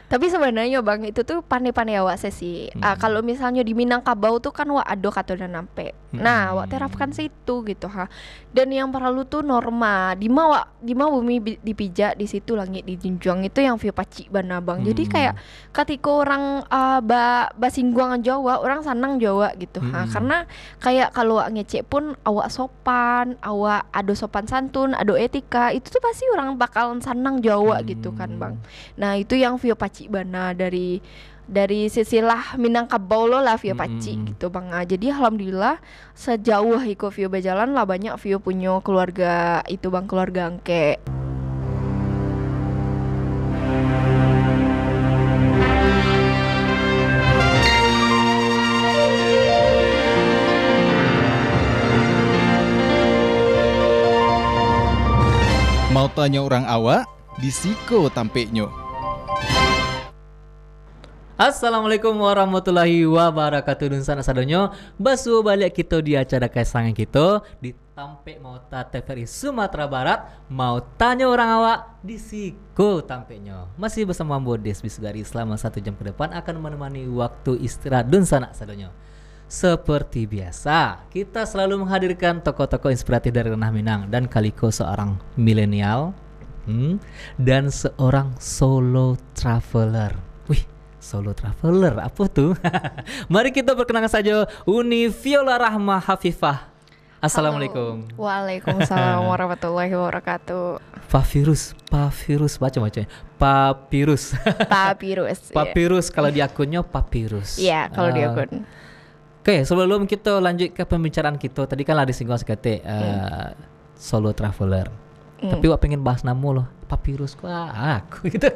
Tapi sebenarnya Bang itu tuh pandai-pandai awak sih. Kalau misalnya di Minangkabau tuh kan wak ado kato dan nampe. Nah, wak terapkan situ gitu ha. Dan yang perlu tuh norma. Di ma bumi dipijak di situ langit dijunjung itu yang view paci bana Bang. Jadi kayak ketika orang basingguang Jawa, orang sanang Jawa gitu ha. Karena kayak kalau wak ngecek pun awak sopan, awak ado sopan santun, ado etika, itu tuh pasti orang bakalan sanang Jawa gitu kan Bang. Nah, itu yang view paci bana dari sisilah Minangkabau lo lah view paci gitu Bang. Jadi alhamdulillah sejauh iko view berjalan lah banyak view punya keluarga itu Bang, keluarga angke. Mau tanya orang awak, di siko tampeknya. Assalamualaikum warahmatullahi wabarakatuh. Dan sana sadonyo basu balik kita di acara kesangan kita di Tampek Mauta TVRI Sumatera Barat. Mau tanya orang awak di siko tampeknya. Masih bersama Bodes Bisugari selama 1 jam ke depan akan menemani waktu istirahat dan sana sadonyo. Seperti biasa, kita selalu menghadirkan tokoh-tokoh inspiratif dari Ranah Minang dan kaliko seorang milenial dan seorang solo traveler. Wih, solo traveler apa tuh? Mari kita perkenalkan saja Uni Viola Rahma Hafifah. Assalamualaikum. Halo. Waalaikumsalam warahmatullahi wabarakatuh. Papirus macam-macam. Papirus. Papirus kalau di akunnya Papirus. Iya, kalau di akun. Oke, sebelum kita lanjut ke pembicaraan kita, tadi kan lah disinggung sekali solo traveler. Tapi wak pengen bahas nama loh, Papirus kok aku gitu.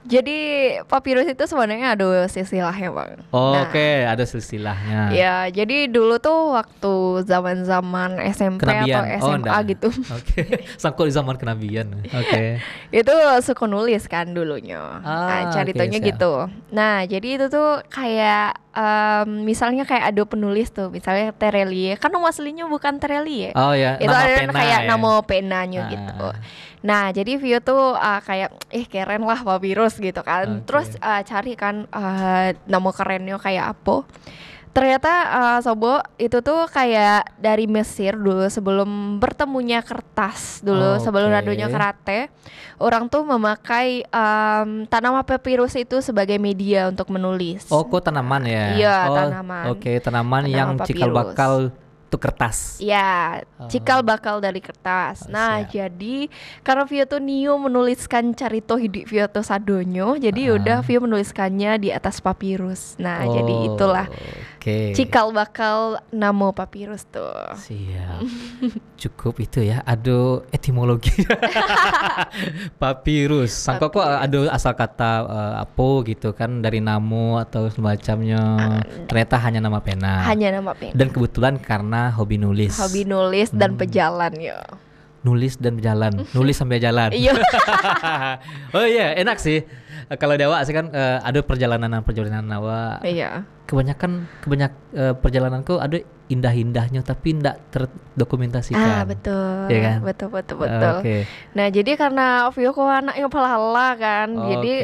Jadi Papirus itu sebenarnya ada silsilahnya Bang. Oke, ada silsilahnya. Ya, jadi dulu tuh waktu zaman-zaman SMP kenabian. atau SMA gitu. Oke. Sangkut di zaman kenabian. Oke. Itu suka nulis kan dulunya. Nah, ceritanya gitu. Nah, jadi itu tuh kayak misalnya kayak ada penulis tuh, misalnya Terelie. Kan nama aslinya bukan Terelie. Oh ya, itu nama ada pena, kayak ya? nama penanya gitu. Nah, jadi view tuh kayak keren lah Papirus gitu kan. Terus cari kan nama kerennya kayak apa. Ternyata Sobo itu tuh kayak dari Mesir dulu sebelum bertemunya kertas dulu, sebelum adanya karate. Orang tuh memakai tanaman papirus itu sebagai media untuk menulis. Oh, kok tanaman ya? Iya, tanaman. Oke, tanaman yang cikal bakal tuh kertas. Ya, cikal bakal dari kertas. Nah, jadi karena Vio tuh Nio menuliskan carito hidup Vio tuh sadonyo, jadi udah Vio menuliskannya di atas papirus. Nah, jadi itulah cikal bakal nama papirus tuh. Siap. Cukup itu ya. Ada etimologi. Papirus. Sangka kok ada asal kata apa gitu kan dari namo atau semacamnya. Ternyata hanya nama pena. Hanya nama pena. Dan kebetulan karena hobi nulis. Hobi nulis dan pejalan ya. Nulis dan berjalan. Nulis sambil jalan. Iya. Oh iya, enak sih. Kalau di awak sih kan ada perjalanan awak. Iya. Kebanyakan perjalananku ada indah-indahnya tapi tidak terdokumentasikan. Betul. Ya kan? Betul. Okay. Nah, jadi karena Vio kok anaknya pelala kan. Jadi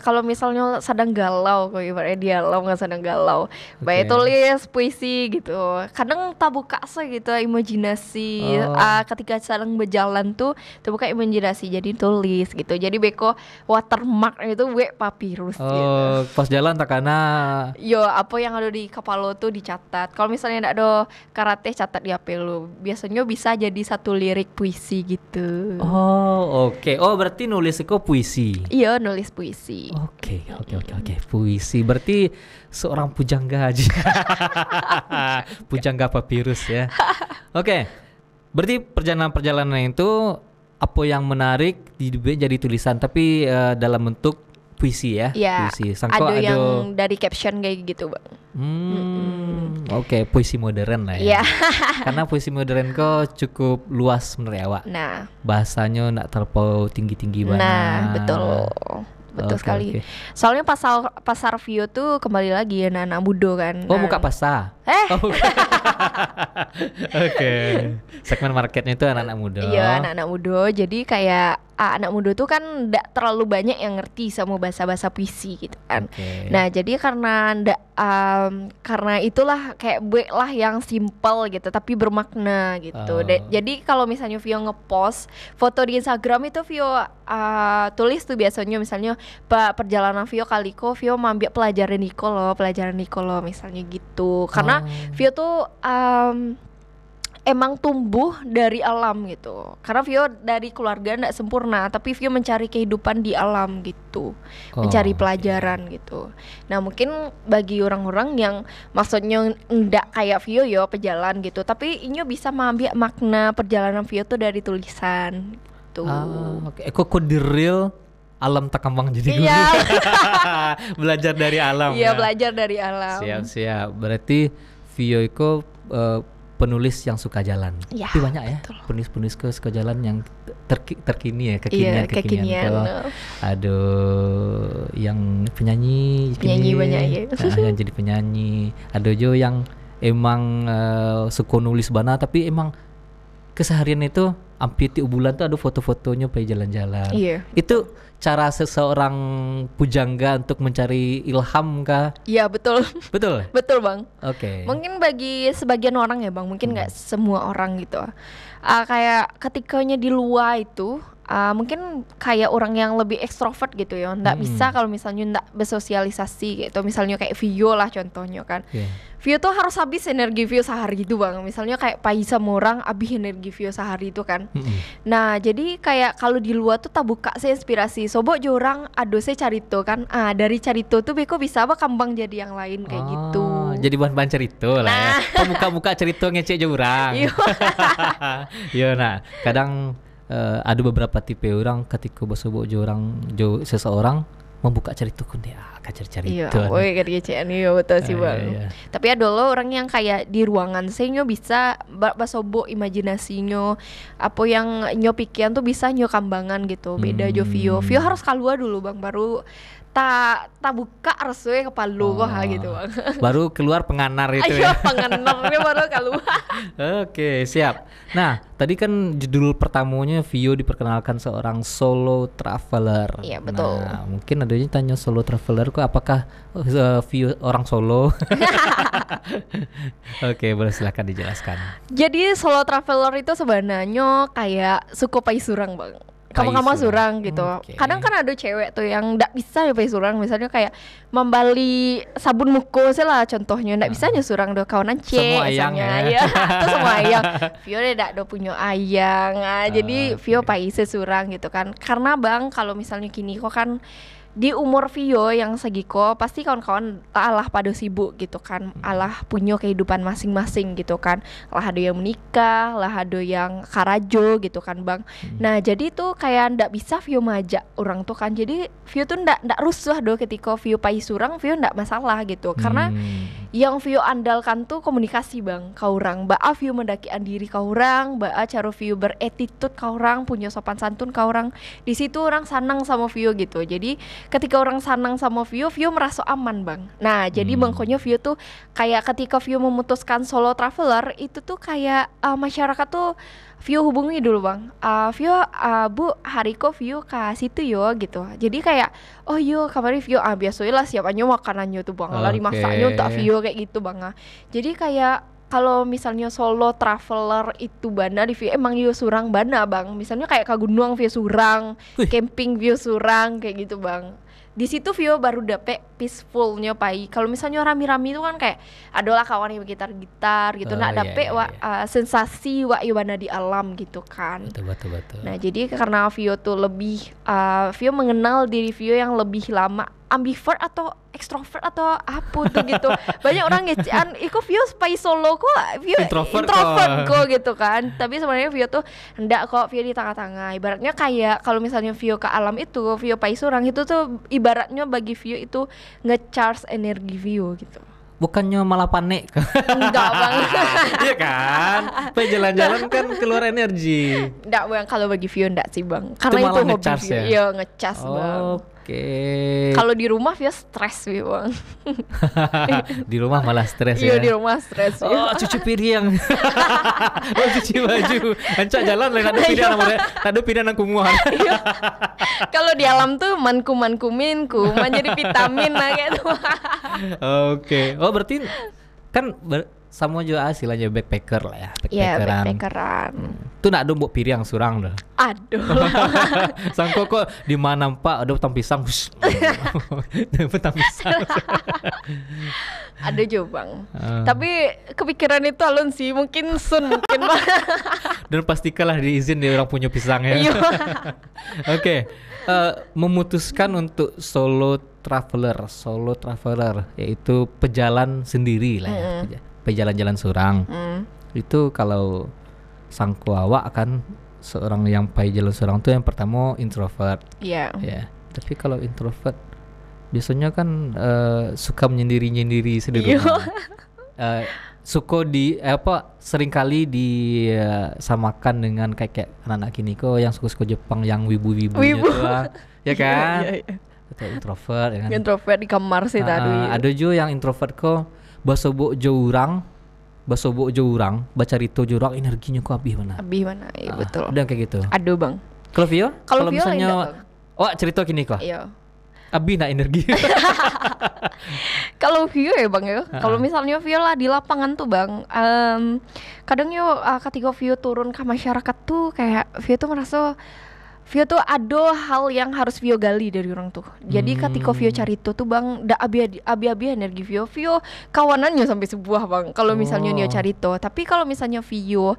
kalau misalnya sedang galau, kok ibaratnya dialog nggak sedang galau. Baik tulis puisi gitu. Kadang tak buka gitu imajinasi. Ketika sedang berjalan tuh terbuka imajinasi jadi tulis gitu. Jadi beko watermark itu papirus gitu. Pas jalan tak karena apa yang ada di kepala tuh dicatat. Kalau misalnya nggak ada karate catat di HP lu. Biasanya bisa jadi satu lirik puisi gitu. Oke. Oh, berarti nulis itu puisi. Iya, nulis puisi. Oke. Puisi berarti seorang pujangga aja. Pujangga papirus ya. Oke. Berarti perjalanan itu apa yang menarik jadi tulisan tapi dalam bentuk puisi ya? Iya, puisi. Ada yang dari caption kayak gitu Bang. Oke, puisi modern lah ya. Iya. Karena puisi modern kok cukup luas menurut awak. Nah, bahasanya nggak terlalu tinggi-tinggi banget. Nah, betul sekali. Soalnya pasar Vio tuh kembali lagi ya anak muda kan. Buka pasar. Oh, bukan. Oke. Segmen marketnya itu anak-anak muda. Iya, anak-anak muda. Jadi kayak anak muda tuh kan ndak terlalu banyak yang ngerti sama bahasa-bahasa puisi gitu kan. Oke. Nah, jadi karena itulah kayak buat lah yang simple gitu tapi bermakna gitu. Jadi kalau misalnya Vio ngepost foto di Instagram itu Vio tulis tuh biasanya misalnya perjalanan Vio kaliko Vio mambil pelajaran Nicolo misalnya gitu. Karena Vio tuh emang tumbuh dari alam gitu. Karena Vio dari keluarga ndak sempurna, tapi Vio mencari kehidupan di alam gitu, mencari pelajaran gitu. Nah mungkin bagi orang-orang yang maksudnya ndak kayak Vio yo pejalan gitu, tapi inyo bisa mengambil makna perjalanan Vio tuh dari tulisan gitu. Oke. Kok di real alam takambang jadi guru. Iya. Belajar dari alam. Iya, ya. belajar dari alam. Siap. Berarti Vio itu penulis yang suka jalan. Ya, tapi banyak ya penulis ke suka jalan yang terkini ya, kekinian. Aduh, yang penyanyi banyak ya. Yang jadi penyanyi. Ada juga yang emang suka nulis bana tapi emang keseharian itu hampir tiap bulan tuh ada foto-fotonya pergi jalan-jalan. Iya. Itu cara seseorang pujangga untuk mencari ilham kah? Iya, betul. Betul? Betul, Bang. Oke. Mungkin bagi sebagian orang ya, Bang, mungkin nggak semua orang gitu. Kayak ketikanya di luar itu mungkin kayak orang yang lebih ekstrovert gitu ya, nggak bisa kalau misalnya nggak bersosialisasi gitu. Misalnya kayak Vio lah contohnya kan. Vio tuh harus habis energi Vio sehari itu, Bang. Misalnya kayak pagi sama orang habis energi Vio sehari itu kan. Nah jadi kayak kalau di luar tuh tak buka saya inspirasi sobok jorang ado saya carito kan. Dari carito tuh beko bisa apa kambang jadi yang lain kayak gitu. Jadi bahan-bahan cerita lah ya. Pemuka-muka cerita ngecek jorang. Iya. Nah kadang ada beberapa tipe orang ketika sobok jorang seseorang membuka cerita kun dia cerita. Iya, woi kerjaan iya betul sih, Bang. Iya. Tapi ada lo orang yang kayak di ruangan nyo bisa basobo imajinasinya apa yang nyo pikiran tuh bisa nyo kambangan gitu. Beda jo Vio harus keluar dulu, Bang, baru tak buka reswe kepala kok gitu, Bang. Baru keluar penganar itu ya. Penganarnya baru keluar. Oke, siap. Nah, tadi kan judul pertamanya Vio diperkenalkan seorang solo traveler. Iya, betul. Nah, mungkin adanya tanya solo traveler kok apakah Vio orang solo? Oke, boleh silahkan dijelaskan. Jadi solo traveler itu sebenarnya kayak suku paisurang, Bang. Kamu surang gitu. Kadang kan ada cewek tuh yang ndak bisa ya surang, misalnya kayak membali sabun muka lah contohnya ndak bisa surang do kawanan semua ayang ya. Itu semua ayang. Vio ndak do punya ayang. Jadi Vio paise surang gitu kan. Karena Bang kalau misalnya kini kok kan di umur Vio yang segiko pasti kawan-kawan alah pada sibuk gitu kan, alah punya kehidupan masing-masing gitu kan, lah ada yang menikah, lah ada yang karajo gitu kan, Bang. Nah jadi tuh kayak ndak bisa Vio majak orang tuh kan, jadi Vio tuh ndak rusuh do ketika Vio pai surang, Vio ndak masalah gitu, karena yang Vio andalkan tuh komunikasi, Bang, kau orang, baa Vio mendakian diri kau orang, baa cara Vio beretitude kau orang, punya sopan santun kau orang, di situ orang senang sama Vio gitu. Jadi ketika orang senang sama Vio merasa aman, Bang. Nah jadi bangkonya Vio tuh kayak ketika Vio memutuskan solo traveler itu tuh kayak masyarakat tuh Vio hubungi dulu, Bang. Vio Bu hariko Vio ke situ yo gitu. Jadi kayak oh yo kemarin Vio biasanya lah siapanya makanannya tuh, Bang. Lah dimasaknya untuk Vio kayak gitu, Bang. Jadi kayak kalau misalnya solo traveler itu bana di Vio emang Vio surang bana, Bang. Misalnya kayak ke gunung Vio surang, camping Vio surang kayak gitu, Bang. Di situ Vio baru dapet peacefulnya pai. Kalau misalnya rami-rami itu kan kayak adalah kawan yang gitar-gitar gitu, nak dapet sensasi bana di alam gitu kan. Betul. Nah jadi karena Vio tuh lebih Vio mengenal diri Vio yang lebih lama, ambivert atau ekstrovert atau apa tuh gitu. Banyak orang ngecean, iko Vio spy solo kok, Vio introvert kok gitu kan. Tapi sebenarnya Vio tuh enggak kok, Vio di tengah-tengah. Ibaratnya kayak kalau misalnya Vio ke alam itu, Vio pai surang itu tuh ibaratnya bagi Vio itu nge-charge energi Vio gitu. Bukannya malah panik? Enggak, Bang. Iya kan? Pengen jalan-jalan kan keluar energi. Enggak, Bang, kalau bagi Vio enggak sih, Bang. Karena itu hobi Vio. Iya, ngecas, Bang. Kalau di rumah via stres via bang. Di rumah malah stres Iya ya. di rumah stres. Oh, cuci piring. Oh, cuci baju. Ancak jalan lah ada piring namanya. Ada piring nang kumuhan. Kalau di alam tuh manku jadi vitamin lah gitu. Oke. Oh, berarti kan sama juga hasilnya backpacker lah ya. Iya, Backpackeran. backpackeran. Tuh nak ada buat piring surang dah. Aduh. Sangko kok di mana Pak ada petang pisang. Petang pisang. Ada juga bang. Tapi kepikiran itu alun sih, mungkin mungkin bang. Dan pastikanlah diizin di orang punya pisang ya. Iya. Oke. Memutuskan untuk solo traveler yaitu pejalan sendiri lah ya. Pejalan-jalan surang. Itu kalau sangko awak akan seorang yang pai jalan surang tuh yang pertama introvert. Iya. Ya. Tapi kalau introvert biasanya kan suka menyendiri-nyendiri sendiri. Suka seringkali disamakan dengan kayak anak-anak kini kok yang suka Jepang yang wibu-wibu gitu lah. Ya kan? Iya. Atau introvert ya kan. Introvert di kamar sih tadi. Ada juga yang introvert kok basobo jurang, baca rito jurang energinya kok habis mana. Iya betul. Ada yang kayak gitu. Aduh bang. Kalau Vio? Kalau Vio misalnya enggak, cerita gini kok. Iya. Abi nak energi. Kalau Vio ya bang ya. Kalau misalnya Vio lah di lapangan tuh bang, kadang yo ketika Vio turun ke masyarakat tuh kayak Vio tuh merasa Vio tuh ada hal yang harus Vio gali dari orang tuh. Jadi ketika Vio cari itu tuh bang, abi energi Vio kawanannya sampai sebuah bang. Kalau misalnya dia cari itu, tapi kalau misalnya Vio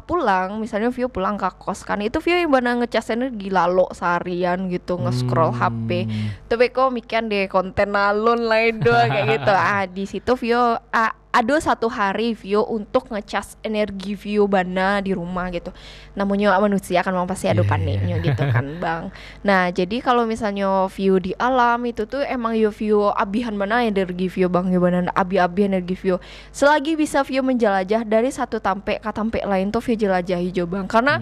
pulang, misalnya Vio pulang ke kos kan, itu Vio yang benar ngecas energi lalu seharian gitu, nge-scroll HP. Tapi kok mikirin deh konten alon lain doang kayak gitu. Di situ Vio ada satu hari Vio untuk ngecas energi Vio bana di rumah gitu. Namanya manusia kan memang pasti ada paniknya gitu kan bang. Nah jadi kalau misalnya Vio di alam itu tuh emang Vio abihan mana energi Vio bang, ya bana abi energi Vio. Selagi bisa Vio menjelajah dari satu tampe ke tampe lain tuh Vio jelajahi jo bang. Karena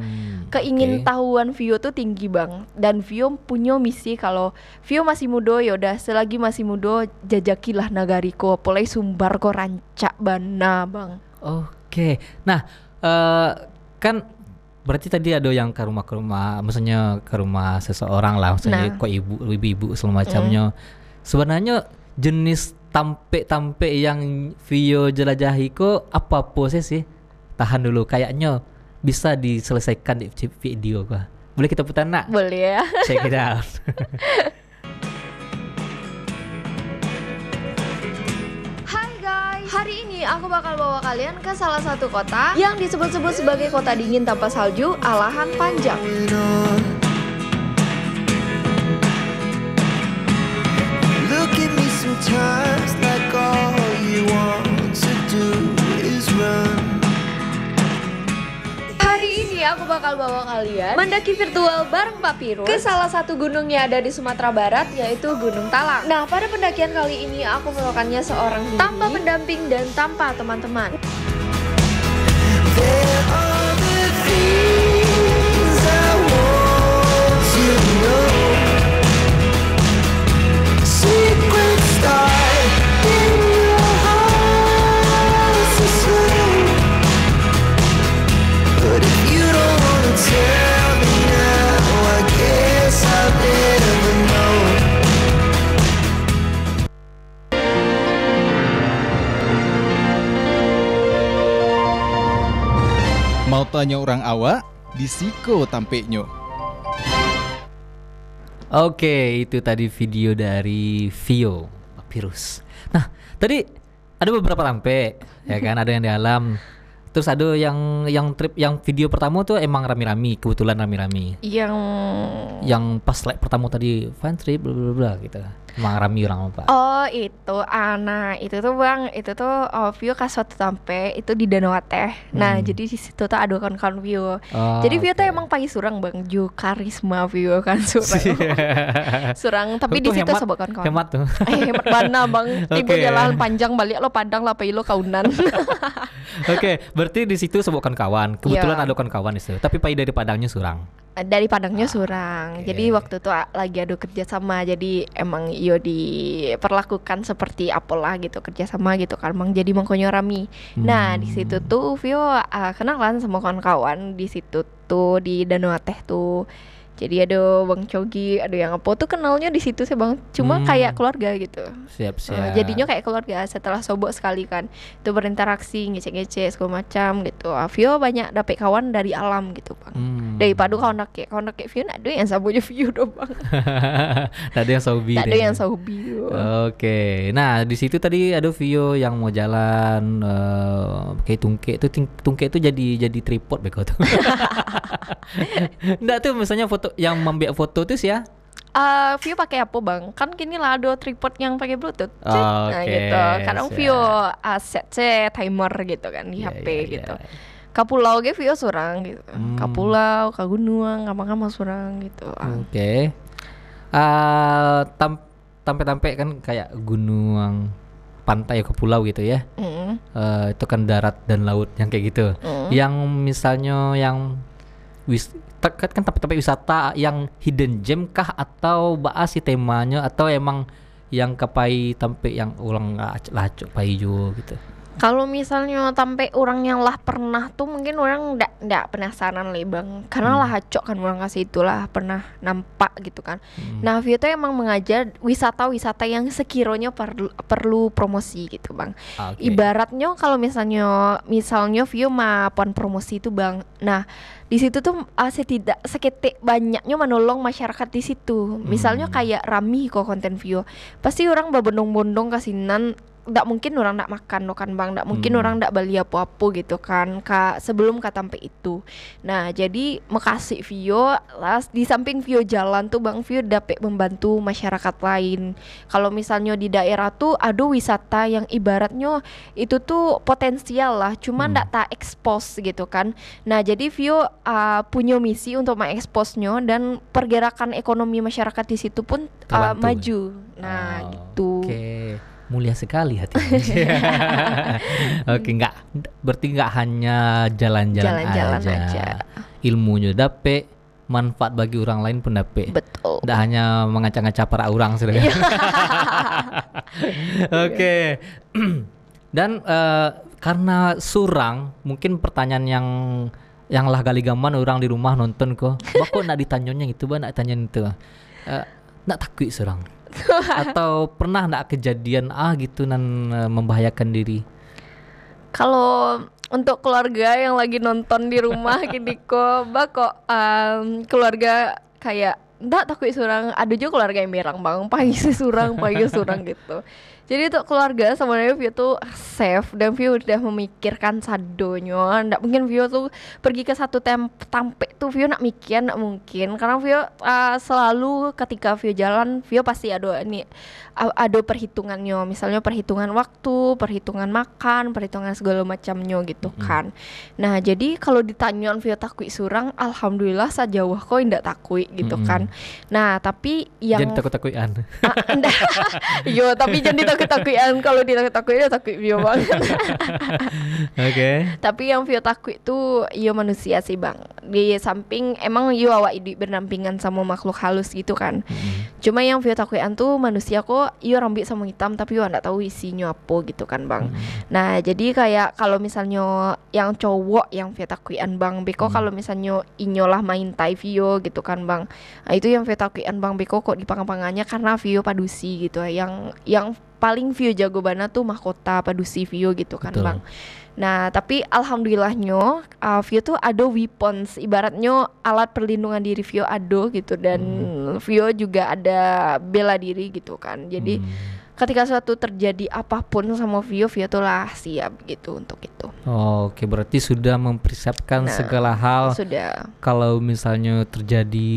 keingintahuan Vio tuh tinggi bang. Dan Vio punya misi kalau Vio masih muda yaudah selagi masih muda jajakilah nagariko, apalagi sumbar ko rancak bana bang. Oke. Nah kan berarti tadi ada yang ke rumah, maksudnya ke rumah seseorang lah, maksudnya kok ibu segala macamnya. Sebenarnya jenis tampe yang Vio jelajahi kok apa sih? Tahan dulu, kayaknya bisa diselesaikan di video kok. Boleh kita putar nak? Boleh ya. Check it out. Hari ini aku bakal bawa kalian ke salah satu kota yang disebut-sebut sebagai kota dingin tanpa salju, Alahan Panjang. Look at me sometimes like all you want to do is run. Hari ini aku bakal bawa kalian mendaki virtual bareng Pak Pirus ke salah satu gunung yang ada di Sumatera Barat, yaitu Gunung Talang. Nah, pada pendakian kali ini aku melakukannya seorang diri, tanpa pendamping dan tanpa teman-teman. There are the things I want to know. Secrets start in your heart to say. But if you don't wanna tell me now, I guess I'll never know. Mau tanya orang awak, disiko tampeknya. Oke, itu tadi video dari Vio Virus. Nah, tadi ada beberapa tampe, ya kan, ada yang di alam. Terus ada yang trip, yang video pertama tuh emang rame-rame, kebetulan rame-rame. Yang pas like pertama tadi fun trip bla bla bla gitu. Emang rame orang apa? Oh itu, nah itu tuh bang, itu tuh Vio ke suatu tampe itu di Danau Teh. Nah jadi di situ tuh ada kawan-kawan Vio. Jadi Vio tuh emang pagi surang bang, ju karisma Vio kan surang. Surang, tapi di situ sebut kawan-kawan. Hemat tuh. Hemat mana bang? Ibu jalan panjang balik lo Padang lah, lo kaunan. Oke, berarti di situ sebutkan kawan. Kebetulan ada kawan-kawan itu, tapi pai dari Padangnya surang. Dari Padangnya Surang. oke. Jadi waktu itu lagi adu kerjasama. Jadi emang iyo diperlakukan seperti apalah gitu kerjasama gitu kan. Mang jadi mangkonyo rami. Nah di situ tuh Vio kenalan sama kawan-kawan di situ tuh di Danau Ateh tuh. Jadi ada Bang Cogi, ada yang apa tuh kenalnya di situ sih Bang. Cuma kayak keluarga gitu. Siap. Jadinya kayak keluarga setelah sobok sekali kan. Itu berinteraksi, ngecek-ngecek segala macam gitu. Vio banyak dapet kawan dari alam gitu Bang. Daripada kawan dake Vio nak ada yang sabonya Vio dong Bang. Nggak ada yang sobi. Tak ada deh. yang sahubi. Oke, nah di situ tadi ada Vio yang mau jalan kayak tungke itu jadi tripod beko tuh. Nggak tuh misalnya foto yang membiak foto tuh sih ya. Vio pakai apa Bang? Kan kini lah ada tripod yang pakai Bluetooth. Cek. Oh, Nah oke, gitu. Kadang siap. Vio set timer gitu kan di Iya, HP iya, gitu. iya. Ka pulau ge Vio surang gitu. Ka pulau, ka gunung, ngapa surang gitu. Oke. Tampe-tampe kan kayak gunung, pantai ke pulau gitu ya. Itu kan darat dan laut yang kayak gitu. Yang misalnya yang kan tempat-tempat wisata yang hidden gem kah atau bahas si temanya atau emang yang kapai tampe yang ulang lacuk paijo gitu. Kalau misalnya sampai orang yang lah pernah tuh mungkin orang ndak penasaran nih Bang. Karena lah hacok kan orang kasih itulah pernah nampak gitu kan. Nah, Vio tuh emang mengajar wisata-wisata yang sekiranya perlu promosi gitu Bang. Oke. Ibaratnya kalau misalnya Vio maupun promosi itu Bang. Nah, di situ tuh seketik banyaknya menolong masyarakat di situ. Misalnya kayak Rami kok konten Vio. Pasti orang berbondong-bondong kasinan. Nggak mungkin orang nggak makan loh kan Bang, nggak mungkin orang nggak beli apa-apa gitu kan sebelum sampai itu. Nah jadi makasih Vio las di samping Vio jalan tuh Bang, Vio dapet membantu masyarakat lain. Kalau misalnya di daerah tuh ada wisata yang ibaratnya itu tuh potensial lah, cuma nggak tak expose gitu kan. Nah jadi Vio punya misi untuk mengeksposnya dan pergerakan ekonomi masyarakat di situ pun Terbantu. maju. Nah gitu. Oke. Mulia sekali hati. Oke, berarti nggak hanya jalan-jalan aja. Ilmunya dapet, manfaat bagi orang lain pun dapet. Betul. Nggak hanya mengacak-ngacak para orang sudah. Oke. Dan karena surang, mungkin pertanyaan yang lah gali gaman orang di rumah nonton kok. Kok nak ditanyanya gitu, nak tanyain itu. Nak takut surang. Atau pernah nggak kejadian gitu dan membahayakan diri? Kalau untuk keluarga yang lagi nonton di rumah gini kok keluarga kayak ndak takut surang, ada juga keluarga yang merang Bang, pagi surang gitu. Jadi untuk keluarga sebenarnya Vio tuh safe dan Vio udah memikirkan sadonya. Nggak mungkin Vio tuh pergi ke satu tampe tuh Vio nak mikir, nggak mungkin. Karena Vio selalu ketika Vio jalan, Vio pasti ada perhitungannya. Misalnya perhitungan waktu, perhitungan makan, perhitungan segala macamnya gitu kan. Nah jadi kalau ditanya Vio takut surang, alhamdulillah sejauh kok ndak takut gitu kan. Nah tapi yang Jangan takut-takutan. yo tapi jangan ditakut-takutan. Kalau ditakut-takutin takut Vio banget. Oke. Tapi yang Vio takut itu yo manusia sih Bang. Di samping emang yo awak hidup berdampingan sama makhluk halus gitu kan. Cuma yang Vio takutan tuh manusia kok yo rambut sama hitam tapi yo nggak tahu isinya apa gitu kan Bang. Nah jadi kayak kalau misalnya yang cowok yang Vio takutan Bang Beko kalau misalnya inyolah main tai Vio gitu kan Bang. Nah, itu yang Vio takutan Bang Beko kok dipang-pangannya karena Vio padusi gitu. Yang paling Vio jago bana tuh mahkota padusi Vio gitu kan Betul. Bang. Nah tapi alhamdulillahnya Vio tuh ada weapons, ibaratnya alat perlindungan diri Vio ada gitu. Dan Vio juga ada bela diri gitu kan. Jadi ketika suatu terjadi apapun sama Vio tuh lah siap gitu untuk itu. Oke, berarti sudah mempersiapkan segala hal. Sudah. Kalau misalnya terjadi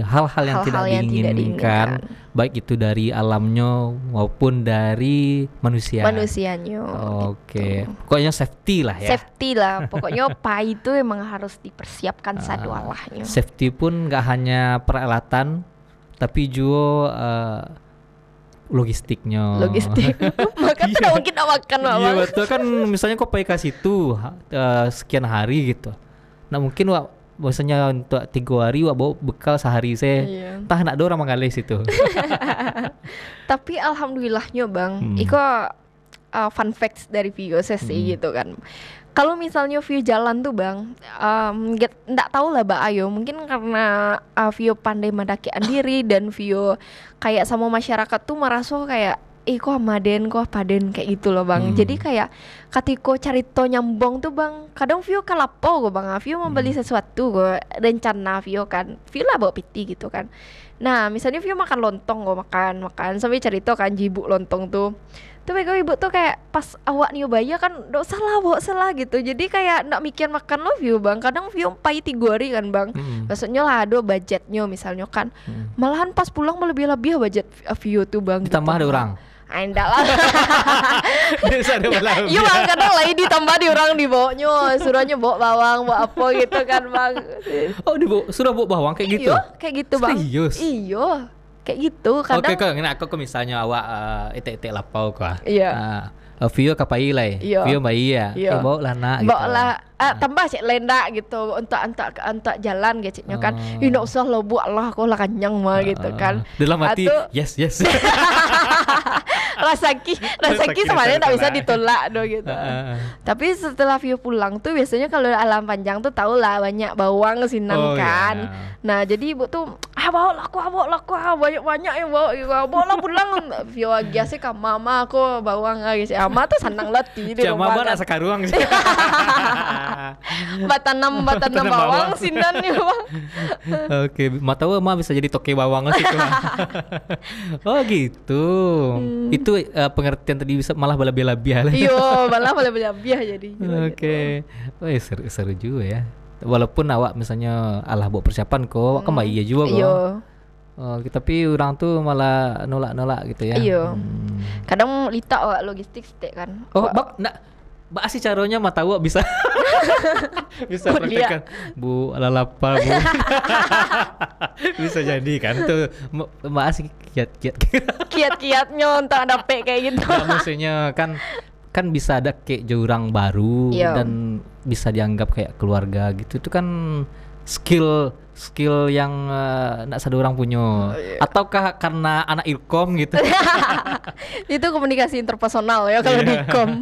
hal-hal yang tidak Hal-hal yang tidak diinginkan, baik itu dari alamnya maupun dari manusia. Manusianya. Oke, gitu. pokoknya safety lah ya. Safety lah, pokoknya pai itu emang harus dipersiapkan sadualahnya. Safety pun nggak hanya peralatan, tapi juga logistiknya. Logistik. Makan tuh nggak mungkin nggak makan Iya Bang. betul kan, misalnya kok pakai ke situ sekian hari gitu. Nah mungkin Biasanya untuk 3 hari wak bawa bekal sehari saya. Iya. Entah nak ada orang mengalir situ. Tapi alhamdulillahnya bang, iko fun facts dari Vio sih gitu kan. Kalau misalnya Vio jalan tuh bang, nggak tahu lah Mbak Ayo, mungkin karena Vio pandai mendakikan diri dan Vio kayak sama masyarakat tuh merasa kayak kok amaden, kok paden kayak gitu loh bang. Jadi kayak ketika carito nyambung tuh bang, kadang Vio kalapo gue bang, Vio mau beli sesuatu gue rencana Vio kan, Vio lah bawa piti gitu kan. Nah misalnya Vio makan lontong gue makan sampai carito kan jibuk lontong tuh. Tuh bego ibu tuh kayak pas awak nyobanya kan nggak salah bawa salah gitu. Jadi kayak nggak mikir makan lo Vio bang. Kadang Vio pai 3 hari kan bang. Maksudnya lah ada budgetnya misalnya kan. Malahan pas pulang lebih budget Vio tuh bang. Ditambah gitu. ada orang. Enggak lah. Bisa ada malah. Iya bang, kadang lagi ditambah di orang di bawahnya, suruhnya bawa bawang, bawa apa gitu kan bang. Oh sudah bawa bawang kayak gitu? Iya, kayak gitu bang. Serius? Iya, kayak gitu. Kadang. Oke kok, aku misalnya awak itek lapau kah? Iya. Vio kapai lah. Iya. Vio bayi ya. Iya. Bawa lah nak. Bawa lah, tambah cek lenda gitu untuk jalan gitu kan. Nggak usah lo buat lah, aku lah kenyang mah gitu kan. Dalam hati, Atau- yes. Rasaki sebenarnya nggak bisa ditolak doh gitu. Tapi setelah Vio pulang tuh biasanya kalau alam panjang tuh tau lah banyak bawang sinan kan. Iya. Nah jadi ibu tuh bawa lah aku banyak yang bawa lah pulang. Vio agiasnya ke mama aku bawang lagi si ama tuh senang letih di Cuma rumah nak kan. sekaruang sih. Batanam Tanam bawang bawang. sinan ya bang. Oke, mata mah bisa jadi toke bawang lah situ. Oh gitu. Itu pengertian tadi bisa malah bala-bala lah. Iya malah lebih jadi. Oke. Wah, seru juga ya. Walaupun awak misalnya alah buat persiapan kok, kan iya juga kok. Iya. Oh, tapi orang tuh malah nolak gitu ya. Iya. Kadang lita awak logistik stek kan. Oh, Wak- bak Mbak sih caranya mata awak bisa bisa Oh, dia. praktekkan. Bu lalapa Bu. Bisa jadi kan tuh Mbak sih kiat-kiat. kiat-kiatnya untuk dapet kayak gitu. Nah, maksudnya kan bisa ada kayak jurang baru Iya. dan bisa dianggap kayak keluarga gitu. Itu kan skill yang nak satu orang punya. Ataukah karena anak ilkom gitu? Itu komunikasi interpersonal ya kalau di kom.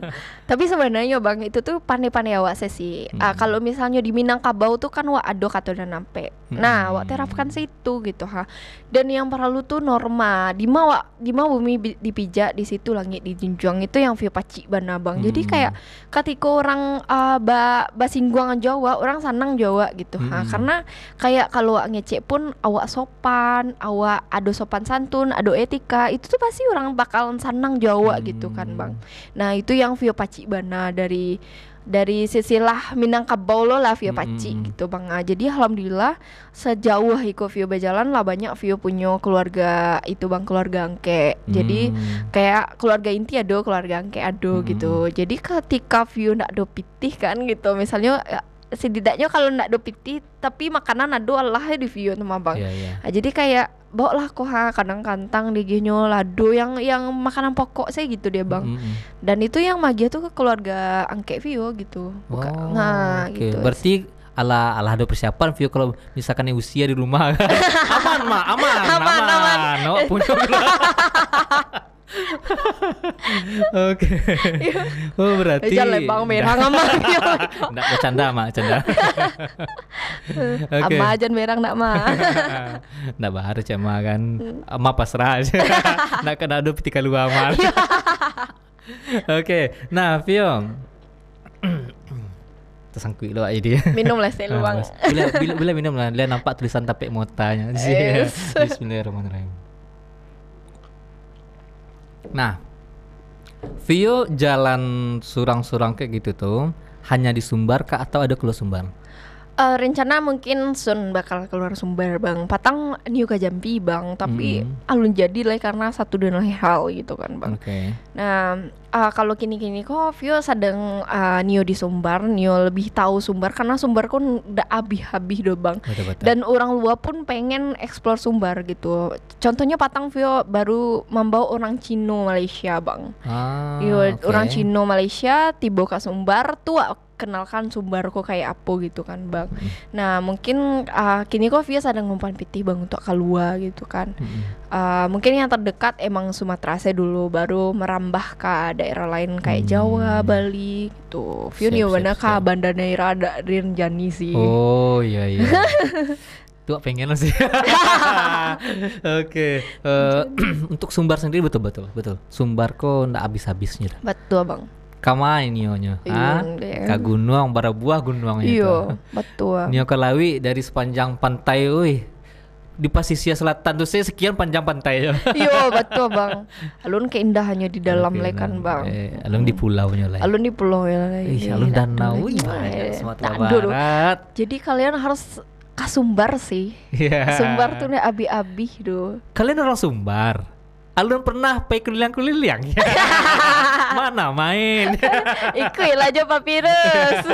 Tapi sebenarnya bang itu tuh pandai-pandai awak sih. Kalau misalnya di Minangkabau tuh kan wak ado kata udah nampe. Nah wak terapkan situ gitu ha. Dan yang perlu tuh norma di ma bumi dipijak di situ langit dijunjung itu yang view paci bana bang. Jadi kayak ketika orang basingguang Jawa orang sanang Jawa gitu ha. Karena kayak kalau wak ngecek pun awak sopan, awak ado sopan santun, ado etika itu tuh pasti orang bakalan sanang Jawa gitu kan bang. Nah itu yang view paci bana dari sisilah Minangkabau lo lah view paci gitu bang. Nah, jadi alhamdulillah sejauh iko view berjalan lah banyak view punya keluarga itu bang, keluarga angke. Jadi kayak keluarga inti ado, keluarga angke ado gitu. Jadi ketika view ndak do pitih kan gitu, misalnya setidaknya kalau ndak do pitih tapi makanan ado Allah di view sama bang. Iya. Nah, jadi kayak bawa lah kok kadang kantang diginyo lado yang makanan pokok saya gitu dia bang. Dan itu yang magia tuh ke keluarga angke Vio gitu. Nah oke. gitu. Berarti ala ada persiapan Vio kalau misalkan yang usia di rumah aman. No, punya Oke. Oh berarti Jangan lebang merah sama Vio. Nggak bercanda bercanda. Oke. Ama aja merah ndak mah. Nggak bahar cema kan. Ama pasrah aja. Nggak kena ada piti keluar aman. Oke. Nah Vio. Tersangkui lo aja dia. Minum lah saya luang. Bila minum lah. Dia nampak tulisan tapek motanya. Yes. Bismillahirrahmanirrahim. Nah, Vio jalan surang-surang kayak gitu tuh hanya di Sumbar kah atau ada keluar Sumbar? Rencana mungkin Sun bakal keluar Sumbar bang. Patang Niu ke Jambi bang. Tapi alun jadi lah karena satu dan lain hal gitu kan bang. Oke. Nah kalau kini kok Vio sedang Nio di Sumbar, Nio lebih tahu Sumbar karena Sumbar kan udah habis do bang. Betul. Dan orang luar pun pengen explore Sumbar gitu. Contohnya Patang Vio baru membawa orang Cino Malaysia bang. Oke. Orang Cino Malaysia tiba ke Sumbar tuh kenalkan Sumbarko kayak apa gitu kan bang. Nah mungkin kini kok Vio sedang ngumpan pitih bang untuk keluar gitu kan. Mungkin yang terdekat emang Sumatera saya dulu, baru merambah ke daerah lain kayak Jawa, Bali gitu. Vio nih mana ke Banda Neira ada Rinjani sih. Oh iya. Tuh pengen lo sih. Oke. Untuk Sumbar sendiri betul. Sumbarko ndak habis-habisnya. Betul bang. Kamai nionya, ka gunung, barabuah gunungnya itu. Iya, betul. Nio Kalawi dari sepanjang pantai, di pasisir selatan tuh saya sekian panjang pantai ya. Iya, betul bang. Alun keindahannya di dalam lekan bang. Alun di pulaunya lah. Alun di pulau ya. Alun danau, Sumatera Barat. Jadi kalian harus ke Sumbar sih. Sumbar tuh nih abi-abi do. Kalian orang Sumbar. Alun pernah pergi keliling-keliling. Mana main? Ikut aja Papirus.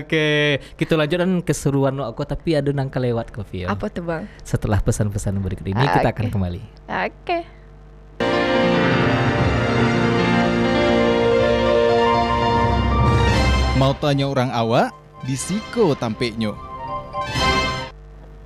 Oke, kita lanjutkan keseruan aku tapi ada nang kelewat ke Vio. Apa tuh bang? Setelah pesan-pesan berikut ini kita akan kembali. Oke. Mau tanya orang awak, di Siko tampeknya.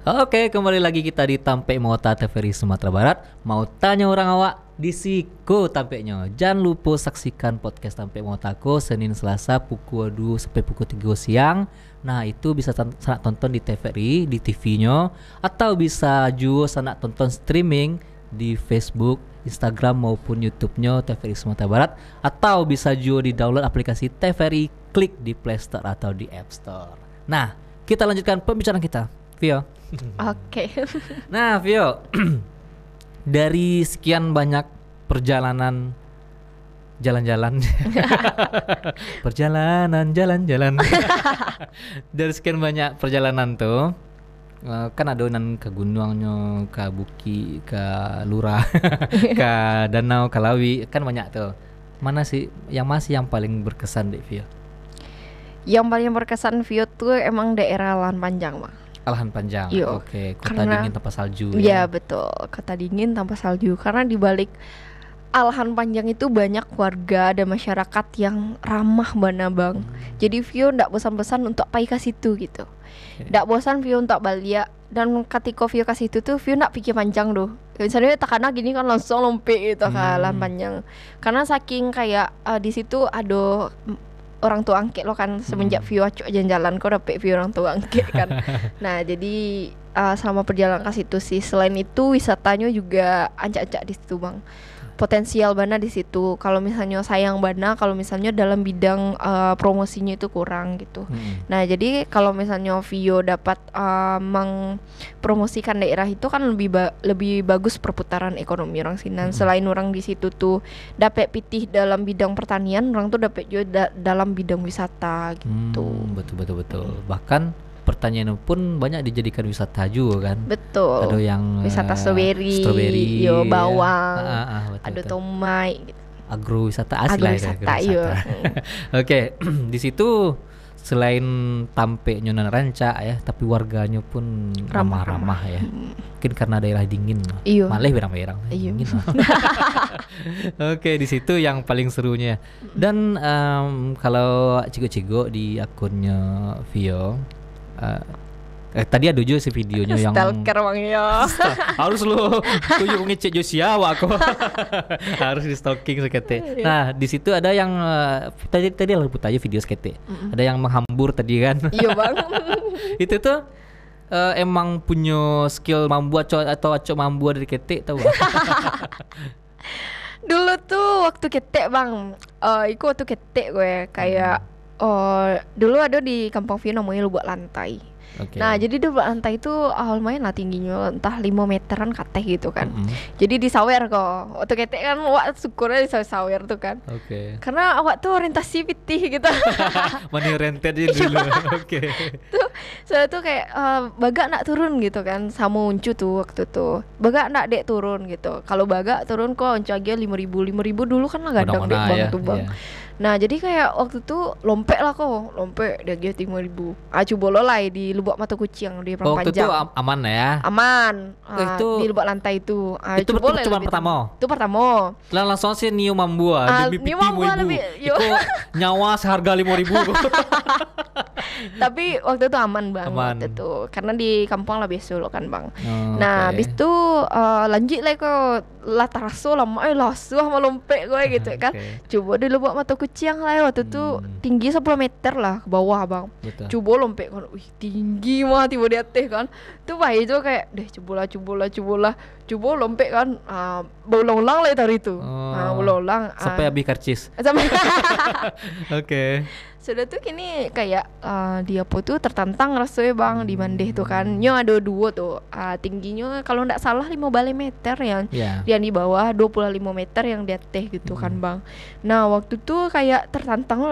Oke, kembali lagi kita di Tampe Mota TVRI Sumatera Barat. Mau tanya orang awak di Siko tampeknya. Jangan lupa saksikan podcast Tampe Motaku Senin Selasa pukul 2 sampai pukul 3 siang. Nah, itu bisa sanak tonton di TVRI, di TV-nya, atau bisa juga sanak tonton streaming di Facebook, Instagram maupun YouTube-nya TVRI Sumatera Barat, atau bisa juga di-download aplikasi TVRI, klik di Play Store atau di App Store. Nah, kita lanjutkan pembicaraan kita. Vio. Oke. Nah, Vio, dari sekian banyak perjalanan jalan-jalan, perjalanan jalan-jalan, dari sekian banyak perjalanan tuh, kan ada nan ke gunungnya, ke Buki, ke Lurah, ke Danau Kalawi, kan banyak tuh. Mana sih yang paling berkesan deh, Vio? Yang paling berkesan Vio tuh emang daerah Lahan Panjang bang. Lahan Panjang. Yo, Oke, kota dingin tanpa salju. Iya betul, kota dingin tanpa salju. Karena di balik Lahan Panjang itu banyak warga dan masyarakat yang ramah bana bang. Jadi Vio ndak bosan-bosan untuk pergi ke situ gitu. Ndak bosan Vio untuk balik. Dan ketika Vio ke situ tuh Vio ndak pikir panjang doh. Misalnya takana gini kan langsung lompat gitu ke Lahan Panjang. Karena saking kayak di situ ada orang tua angket lo kan, semenjak Vio acok jalan-jalan kok dapet Vio orang tua angket kan. Nah jadi selama perjalanan ke situ sih, selain itu wisatanya juga ancak-ancak di situ bang, potensial bana di situ. Kalau misalnya sayang bana, kalau misalnya dalam bidang promosinya itu kurang gitu. Nah jadi kalau misalnya Vio dapat mengpromosikan daerah itu kan lebih bagus perputaran ekonomi orang sini. Selain orang di situ tuh dapat pitih dalam bidang pertanian, orang tuh dapat juga dalam bidang wisata gitu. Betul. Bahkan pertanian pun banyak dijadikan wisata juga kan. Betul. Ada yang wisata strawberry, yo bawang, ada tomai gitu. Agrowisata asli lah ya. Oke, di situ selain Tampe Nyonan Ranca ya, tapi warganya pun ramah-ramah ya. Mungkin karena daerah dingin. Malah berang-berang. Dingin. Oke, di situ yang paling serunya. Dan kalau cigo-cigo di akunnya Vio, tadi ada juga si videonya yang stalker bangnya. Harus lu tujuh ngecek Josia aku. Harus di stalking sekete. Nah, di situ ada yang tadi aku putih aja video sekete. Ada yang menghambur tadi kan. Iya, Bang. Itu tuh emang punya skill mambu atau mambu dari kete tahu. Dulu tuh waktu kete Bang. Iku waktu kete gue kayak dulu ada di Kampung Vio namanya Lubuk Lantai. Nah jadi di Lubuk Lantai itu lumayan lah tingginya, entah 5 meteran kateh gitu kan. Jadi di sawer kok. Waktu kete kan awak syukurnya di sawer tuh kan. Karena awak tuh orientasi pitih gitu. Money rented dulu. Tuh saya tuh kayak baga nak turun gitu kan, sama uncu tuh waktu tuh. Baga nak dek turun gitu. Kalau baga turun kok uncu aja 5.000 dulu kan lah gadang dek bang tuh bang. Nah jadi kayak waktu tuh lompek lah kok, lompek dia 5.000. Coba lo lah di Lubuk Mata Kucing di Perang Waktu itu Panjang. aman ya. Aman. Itu- Di lubuk lantai itu. Itu coba cuma lebih pertama? Itu pertama. Lah langsung sih Nio Mambua demi Nio pipi Mambua ibu. lebih- yo. Iku nyawa seharga 5.000. Tapi waktu itu aman bang. Aman. Waktu itu karena di kampung lah biasa lo kan bang. Oh, Nah, oke. habis itu lanjut lah ke lah taraso lama lasuh melompet gue gitu kan. Oke. Coba di Lubuk Mata Kucing lah waktu itu tinggi 10 meter lah ke bawah bang. Betul. Coba lompet kan, wih tinggi mah tiba di atas kan. Tuh Pak itu kayak, deh coba lompet kan, berulang-ulang lah tadi itu, Oh. berulang-ulang. Sampai habis karcis. Sampai Oke. sudah tuh kini kayak dia po tuh tertantang rasanya bang di Mandeh tuh kan. Nyo ada dua tuh, tingginya kalau nggak salah 5 balik meter yang Ya. yang di bawah 25 meter yang di atas gitu kan bang. Nah waktu tuh kayak tertantang,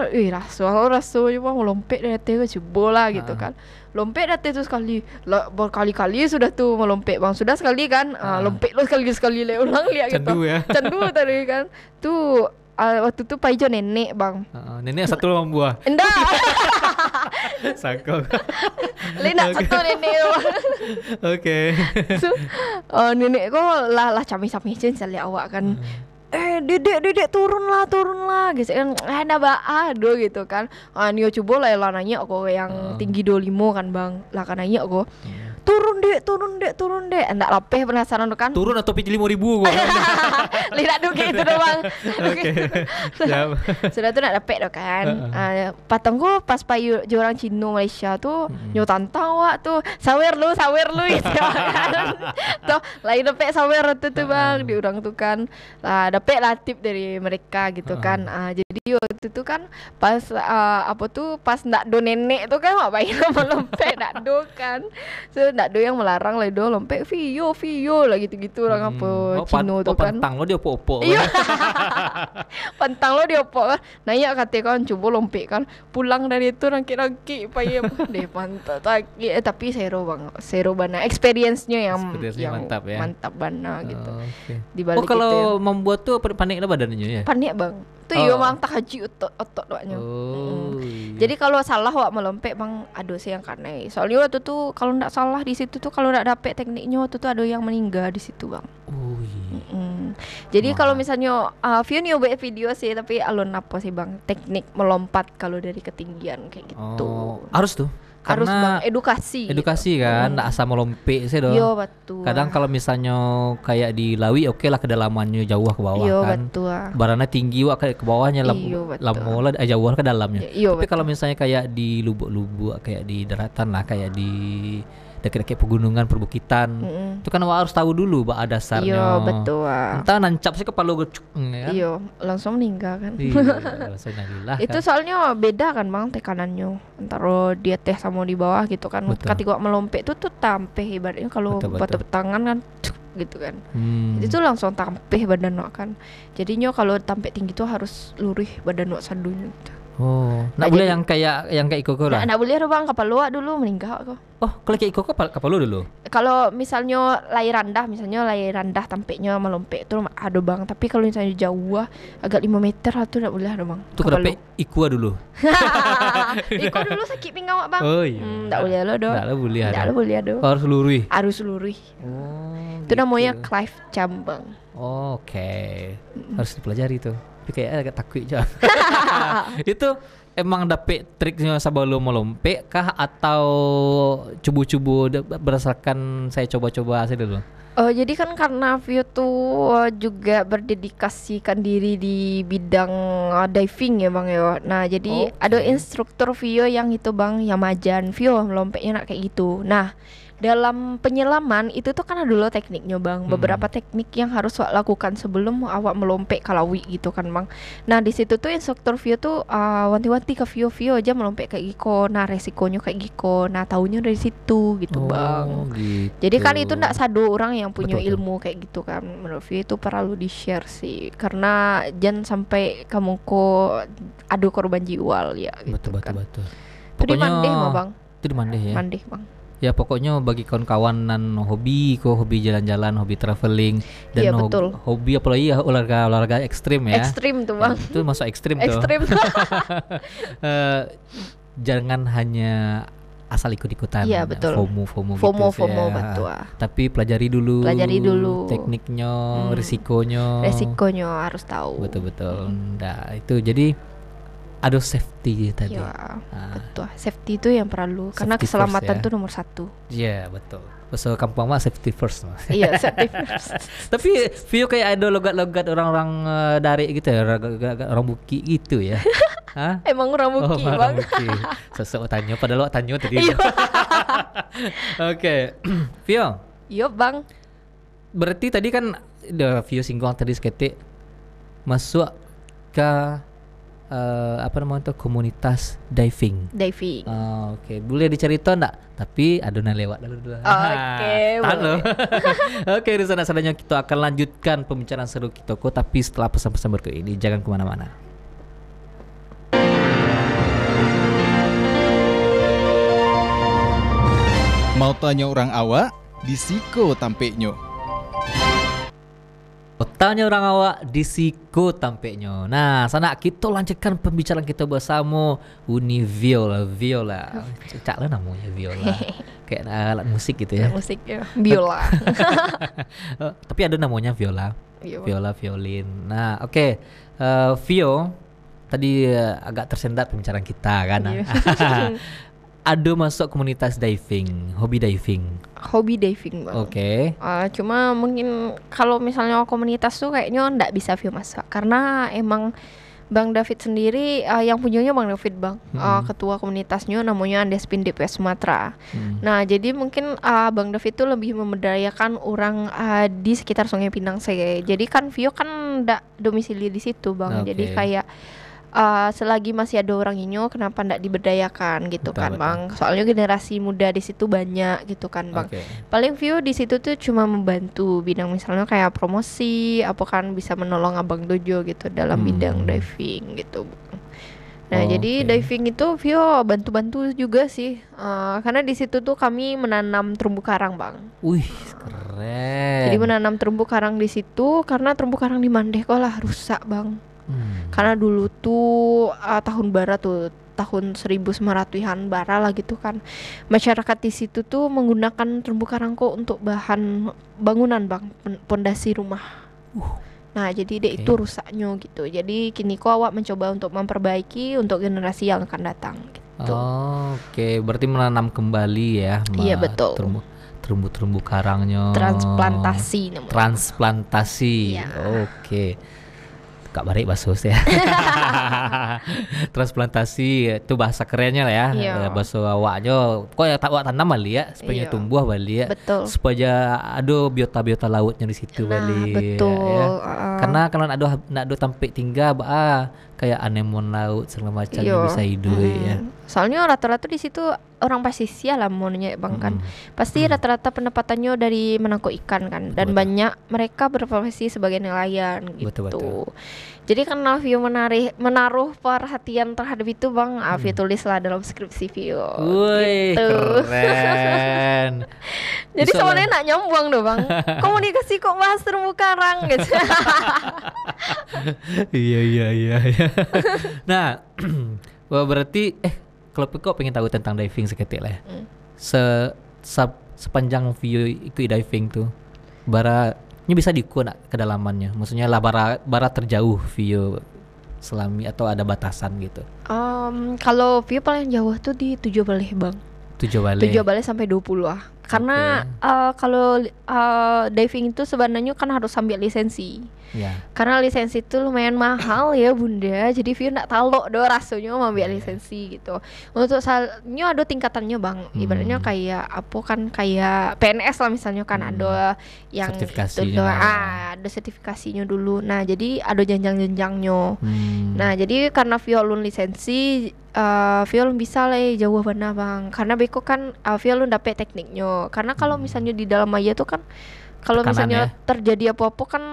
rasanya bang lompet dari atas coba lah gitu kan. Lompet dari atas tuh sekali, berkali-kali sudah tuh melompet bang. Sudah sekali kan, lompet lo sekali ulang lihat gitu. Candu ya. Candu tadi kan. Tuh waktu tuh paijo nenek bang. Nenek satu Mambua. Enggak, Sangkong. Lina satu nenek bang. Oke. So, nenek kok lah cami-cami saya awak kan. Dedek turun lah gitu kan. Ada aduh gitu kan. Nio coba lah nanya aku yang tinggi 25 kan bang. Lah kan nanya aku. Turun dek. Enggak lapeh penasaran tuh kan. Turun atau piti 5.000 gua. Lihat dulu gitu doang. Oke. Siap. Sudah tuh nak dapet tuh kan. Patang gua pas payu orang Cina Malaysia tuh nyo tantang wak tuh sawer lu gitu kan. Tuh lain dapet sawer tuh bang di orang tuh kan. Lah dapet lah tip dari mereka gitu kan. Jadi waktu itu kan pas pas ndak do nenek tuh kan mak bayi melompet ndak do kan. So ndak do yang melarang lah do lompet vio lah gitu-gitu orang apa Cina tuh kan. Pentang lo dia opo-opo. Iya. Pantang lo dia apa kan. Nanya kata kan coba lompet kan. Pulang dari itu rangkit-rangkit payah deh pantat tapi seru bana experience-nya yang Mantap ya. Mantap bana gitu. Oke. Di balik kalau itu ya. membuat tuh panik lah badannya ya. Panik bang. Tuh iya mang tak haji otot doanya. Oh. Iya. Jadi kalau salah wak melompet bang, aduh sih yang karena soalnya waktu tuh kalau ndak salah di situ tuh kalau ndak dapet tekniknya waktu tuh ada yang meninggal di situ bang. Oh iya. Jadi kalau misalnya view nih buat video sih tapi alun apa sih bang teknik melompat kalau dari ketinggian kayak gitu. Oh, harus tuh. Harus Karena bang edukasi kan, nggak asal melompet sih dong. Yo betul. Kadang kalau misalnya kayak di Lawi oke lah kedalamannya jauh ke bawah yo kan. betul. Barana tinggi wak ke bawahnya Iyo, betul. lamola jauh ke dalamnya. Iyo, Tapi betul. kalau misalnya kayak di lubuk-lubuk kayak di daratan lah kayak di dekat-dekat pegunungan perbukitan itu kan wak harus tahu dulu bah dasarnya. Yo betul. Entah nancap sih kepala gue ya. Iyo langsung meninggal kan. Iya, alhamdulillah. Itu soalnya beda kan bang tekanannya antara di atas sama di bawah gitu kan. Betul. Ketika melompet itu tuh tampeh ibaratnya kalau Betul. batu tangan kan gitu kan. Hmm. Itu langsung tampeh badan wak kan. Jadinya kalau tampeh tinggi tuh harus lurih badan wak sadunya gitu. Oh, Nah, nak boleh jadi- yang kayak Iko lah. Nggak boleh bang kapal luak dulu meninggal kok. Oh, kalau kayak Iko kapal lu dulu. Kalau misalnya layar rendah tampeknya melompet itu ada bang. Tapi kalau misalnya jauh agak 5 meter tuh nggak boleh ada bang. Itu kenapa Ikua dulu? Iko dulu sakit pinggang wak bang. Oh iya. Nggak boleh lo do. Nggak boleh ada. Nggak boleh ada. Oh, harus lurus. Harus lurih. Oh. Itu namanya Clive Jump bang. Oh, oke. Harus dipelajari tuh. Tapi kayak agak takut aja. Itu emang dapet triknya sebelum melompet kah atau cubu-cubu berdasarkan saya coba-coba sih dulu? Jadi kan karena Vio tuh juga berdedikasikan diri di bidang diving ya bang ya. Nah jadi Oke. ada instruktur Vio yang itu bang yang majan Vio melompetnya nak kayak gitu. Nah dalam penyelaman itu tuh kan ada dulu tekniknya bang. Beberapa teknik yang harus awak lakukan sebelum awak melompet kalawi gitu kan bang. Nah di situ tuh instruktur Vio tuh wanti-wanti ke Vio aja melompet kayak gitu. Nah resikonya kayak gitu. Nah taunya dari situ gitu bang. Gitu. Jadi kan itu ndak sado orang yang punya Betul, betul. ilmu kayak gitu kan. Menurut Vio itu perlu di-share sih. Karena jangan sampai kamu kok ada korban jiwa ya gitu Betul. kan. Itu di Mandeh mah bang. Itu di Mandeh ya. Mandeh bang. Ya pokoknya bagi kawan-kawanan hobi jalan-jalan, hobi traveling dan Iya, betul. hobi apalagi ya olahraga ekstrim ya. Ekstrim tuh bang. Itu masuk ekstrim tuh. Ekstrim. Jangan hanya asal ikut-ikutan. Iya, betul. FOMO FOMO gitu. FOMO ya. betul. Tapi pelajari dulu tekniknya, risikonya. Resikonya harus tahu. Betul. Nah, itu jadi ada safety tadi. Iya, betul. Safety itu yang perlu karena Safety keselamatan first, ya. tuh nomor 1. Iya, betul. Bahasa kampung mah safety first mah. Iya, safety first. Tapi view kayak ada logat-logat orang-orang dari gitu ya, orang Buki gitu ya. Hah? Emang orang Buki, Bang. Orang Buki. Sosok tanya padahal tanya tadi. Iya. Oke. Vio, Iya, Bang. berarti tadi kan udah Vio singgung tadi seketik masuk ke apa namanya tuh komunitas diving. Diving. Oke, boleh dicerita enggak? Tapi adonan lewat dulu. Oke, Tahan boleh. loh. Oke, di sana-sananya kita akan lanjutkan pembicaraan seru kita kok, tapi setelah pesan-pesan berikut ini jangan kemana-mana. Mau tanya orang awak? Di Siko tampeknya. Tanya orang awak di Siko tampeknya. Nah, sana kita lanjutkan pembicaraan kita bersama Uni Viola. Cak lah namanya Viola. Kayak alat musik gitu ya. Musik ya. Biola. Tapi ada namanya Viola. Iya, Bang. Viola, violin. Nah, oke. Vio, tadi agak tersendat pembicaraan kita kan. Iya. Ada masuk komunitas diving, hobi diving. Hobi diving, Bang. Oke. Cuma mungkin kalau misalnya komunitas tuh kayaknya ndak bisa view masuk karena emang Bang David sendiri yang punyanya Bang David, Bang. Ketua komunitasnya namanya Andespin DPS Sumatera. Nah, jadi mungkin Bang David tuh lebih memberdayakan orang di sekitar Sungai Pinang saya. Jadi kan Vio kan ndak domisili di situ, Bang. Oke. Jadi kayak selagi masih ada orang Inyo, kenapa ndak diberdayakan gitu, Betul, kan, betul. Bang? Soalnya generasi muda di situ banyak gitu kan, Bang. Oke. Paling View di situ tuh cuma membantu bidang misalnya kayak promosi, apa kan bisa menolong Abang Dojo gitu dalam bidang diving gitu, Bang. Nah, jadi Oke. diving itu Vio bantu-bantu juga sih, karena di situ tuh kami menanam terumbu karang, Bang. Wih, keren. Jadi menanam terumbu karang di situ karena terumbu karang di Mandeh kok lah rusak, Bang. Karena dulu tuh tahun bara tuh tahun 1900-an bara lah gitu kan. Masyarakat di situ tuh menggunakan terumbu karang kok untuk bahan bangunan, Bang, pondasi rumah. Nah, jadi dek itu rusaknya gitu. Jadi kini kok awak mencoba untuk memperbaiki untuk generasi yang akan datang gitu. Oke, berarti menanam kembali ya. Iya, betul. Terumbu karangnya. Transplantasi namanya. Transplantasi. Iya. Oke. Kak Barik Basus ya. Transplantasi itu bahasa kerennya lah ya. Iya. Bahasa awaknya kok ya tak awak tanam bali ya supaya Iya. tumbuh bali ya. Betul. Supaya ada biota-biota lautnya di situ Nah, bali. betul. Ya. Karena kalau nak ada tampik tinggal kayak anemon laut segala macam Iya. bisa hidup ya. Soalnya rata-rata di situ orang pasisia lah maunya, Bang, kan. Pasti rata-rata pendapatannya dari menangkap ikan kan, dan Betul. banyak mereka berprofesi sebagai nelayan gitu. Betul. Jadi karena Vio menaruh perhatian terhadap itu, Bang, Vio tulislah dalam skripsi Vio. Wih, Gitu. keren. Jadi Bisa soalnya lah. nak nyambung doh, Bang. Komunikasi kok bahas terumbu karang gitu. Iya. Nah, wah, berarti kalau kok pengen tahu tentang diving seketik lah ya. Sepanjang Vio ikut diving tuh, ini bisa diukur nak kedalamannya. Maksudnya lah bara terjauh Vio selami atau ada batasan gitu. Kalau Vio paling jauh tuh di 7 Baleh, Bang. 7 balik. 7 Baleh sampai 20 lah. Karena kalau diving itu sebenarnya kan harus ambil lisensi. Ya. Karena lisensi itu lumayan mahal ya, Bunda. Jadi Vio nggak tahu do rasanya mau ambil lisensi gitu. Untuk soalnya ada tingkatannya, Bang. Ibaratnya kayak apa kan, kayak PNS lah misalnya kan, ada yang Sertifikasinya. itu, ada sertifikasinya dulu. Nah, jadi ada jenjang-jenjangnya. Nah, jadi karena Vio lulus lisensi, Vio bisa lah jauh mana, Bang. Karena beko kan Vio dapet tekniknya. Karena kalau misalnya di dalam air tuh kan, kalau Tekanan misalnya ya. terjadi apa-apa kan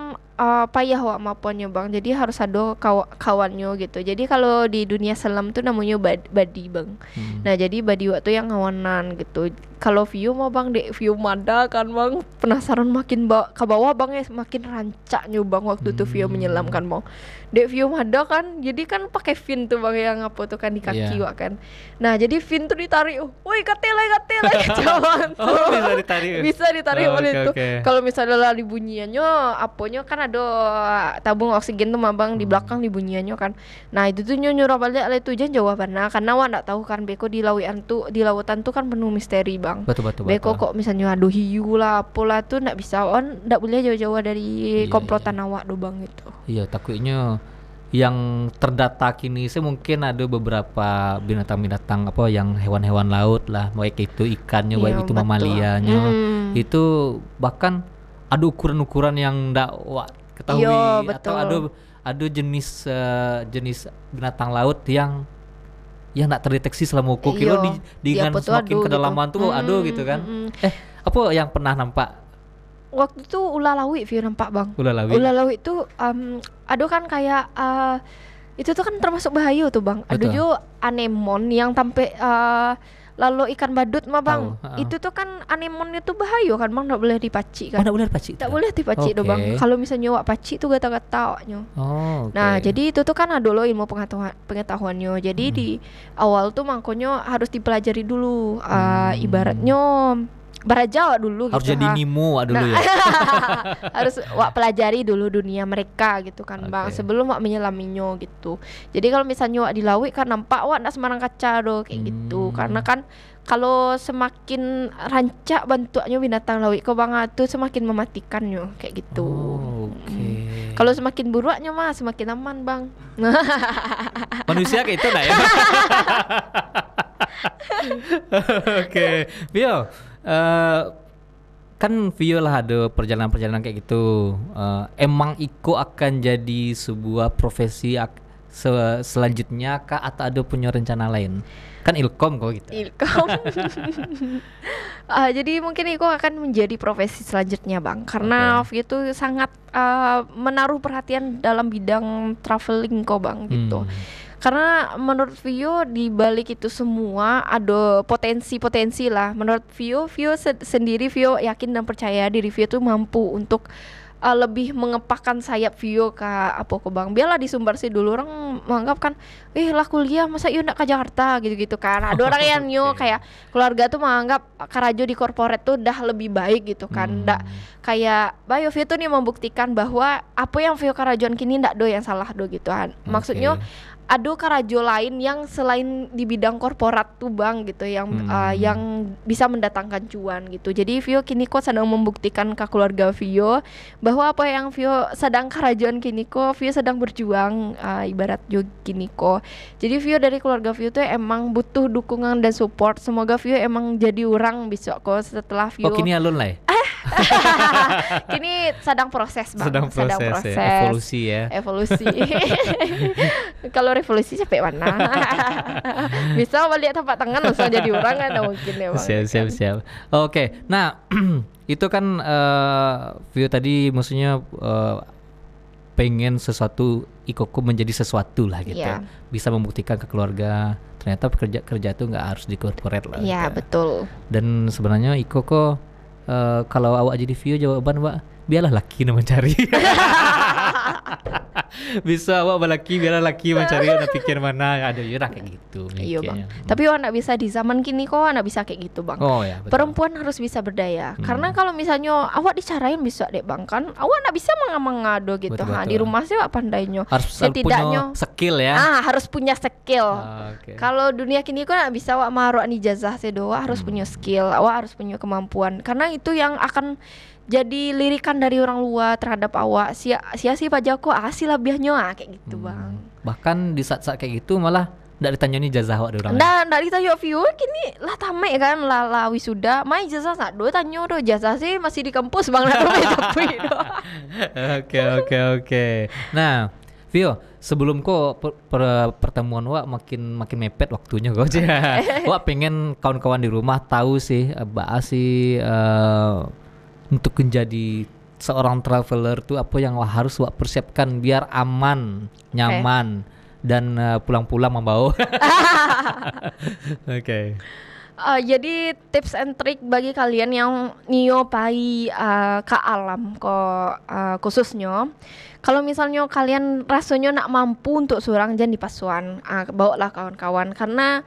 payah wak maponnya bang. Jadi harus ada kawannya gitu. Jadi kalau di dunia selam tuh namanya badi bang. Nah jadi badi waktu yang ngawanan gitu. Kalau view mah bang, dek view mada kan bang, penasaran makin ke bawah bang ya, makin rancaknya bang waktu tuh view menyelam kan bang. Dek view mada kan, jadi kan pakai fin tuh bang yang apa tuh kan di kaki wak kan. Nah jadi fin tuh ditarik, woi katele cawan tuh. Oh bisa ditarik. Bisa ditarik oleh itu. Okay. Kalau misalnya lah dibunyiannya, aponya kan ada tabung oksigen tuh mah bang di belakang dibunyiannya kan. Nah itu tuh nyuruh balik oleh itu jawabannya, karena wak nggak tahu kan beko di lautan tuh kan penuh misteri bang. Betul. Beko kok misalnya aduh hiu lah apalah tuh nggak bisa nggak boleh jauh-jauh dari komplotan awak do bang gitu. Iya takutnya yang terdata kini sih mungkin ada beberapa binatang-binatang apa yang hewan-hewan laut lah, baik itu ikannya, baik itu mamalianya, itu bahkan ada ukuran-ukuran yang ndak wak ketahui, atau ada jenis binatang laut yang nggak terdeteksi selama ukur kilo dengan semakin kedalaman gitu. Tuh ada gitu kan. Apa yang pernah nampak? Waktu itu ular lawi view nampak bang. Ular lawi itu ada kan kayak itu tuh kan termasuk bahaya tuh bang. Ada juga anemon yang sampai lalu ikan badut mah bang. Itu tuh kan anemonnya tuh bahaya kan bang, nggak boleh dipaci kan. Nggak boleh dipaci. Tak boleh dipaci tuh bang. Kalau misalnya wak paci tuh gata-gatanya. Nah jadi itu tuh kan ada loh ilmu pengetahuannya. Jadi di awal tuh makanya harus dipelajari dulu. Ibaratnya beraja dulu harus gitu, jadi Nemo dulu ya. Harus wak pelajari dulu dunia mereka gitu kan bang, sebelum wak menyelaminya gitu. Jadi kalau misalnya wak di laut kan nampak wak ndak sembarang kaca do kayak gitu, karena kan kalau semakin rancak bentuknya binatang laut kok bang tuh semakin mematikannya kayak gitu. Kalau semakin buruknya mah semakin aman bang. Manusia kayak itu lah ya. Vio, kan Vio lah ada perjalanan kayak gitu. Emang Iko akan jadi sebuah profesi selanjutnya kah, atau ada punya rencana lain? Kan Ilkom kok gitu. Ilkom. Jadi mungkin Iko akan menjadi profesi selanjutnya bang, karena Vio itu sangat menaruh perhatian dalam bidang traveling kok bang gitu. Karena menurut Vio di balik itu semua ada potensi lah. Menurut Vio sendiri Vio yakin dan percaya diri Vio tuh mampu untuk lebih mengepakkan sayap Vio ke apa kok bang. Biarlah di Sumbar sih dulu orang menganggap kan, lah kuliah masa yuk nak ke Jakarta gitu kan. Ada orang yang kayak keluarga tuh menganggap karajo di korporat tuh dah lebih baik gitu kan. Ndak kayak Bayo Vio tuh nih membuktikan bahwa apa yang Vio karajoan kini ndak do yang salah do gitu kan. Maksudnya ada karajo lain yang selain di bidang korporat tuh bang gitu, yang bisa mendatangkan cuan gitu. Jadi Vio kini kok sedang membuktikan ke keluarga Vio bahwa apa yang Vio sedang karajoan kini kok Vio sedang berjuang, ibarat jo kini kok. Jadi Vio dari keluarga Vio tuh emang butuh dukungan dan support. Semoga Vio emang jadi orang besok kok setelah Vio. Kini alun lah ya? Kini sedang proses bang. Sedang proses. Ya. Evolusi. Kalau revolusi sampai mana? Bisa balik tempat tangan langsung jadi orang kan mungkin ya bang. Siap. Oke. Nah itu kan Vio tadi maksudnya pengen sesuatu Ikoko menjadi sesuatu lah gitu. Bisa membuktikan ke keluarga ternyata kerja itu nggak harus di corporate lah. Iya betul. Dan sebenarnya Ikoko kalau awak jadi Vio jawaban Wak, biarlah laki mencari. Bisa awak balaki, biarlah laki mencari, nak pikir mana ada yurah kayak gitu. Iya bang. Tapi awak nak bisa di zaman kini kok nak bisa kayak gitu bang. Ya, betul. Perempuan harus bisa berdaya. Karena kalau misalnya awak dicarain bisa deh bang kan, awak nak bisa mengado gitu. Di rumah sih awak pandainya. Harus punya skill ya. Harus punya skill. Kalau dunia kini kok nak bisa awak maruh ijazah sih doa, harus punya skill, awak harus punya kemampuan. Karena itu yang akan jadi lirikan dari orang luar terhadap awak. Sia-sia Pak Joko hasil lebihnya kayak gitu bang. Bahkan di saat-saat kayak gitu malah ndak ditanya nih jazah awak orang. Ndak ditanya view kini lah tamek kan lah wisuda. Mai jazah sak do tanya do jazah sih masih di kampus bang nak tapi do. Oke. Nah, Vio, sebelum pertemuan wak makin mepet waktunya kok aja. Wak pengen kawan-kawan di rumah tahu sih bahas sih untuk menjadi seorang traveler tuh apa yang harus wak persiapkan biar aman, nyaman dan pulang-pulang membawa. Oke. Jadi tips and trick bagi kalian yang niopai ke alam khususnya, kalau misalnya kalian rasanya nak mampu untuk surang jangan di pasuan, bawalah kawan-kawan karena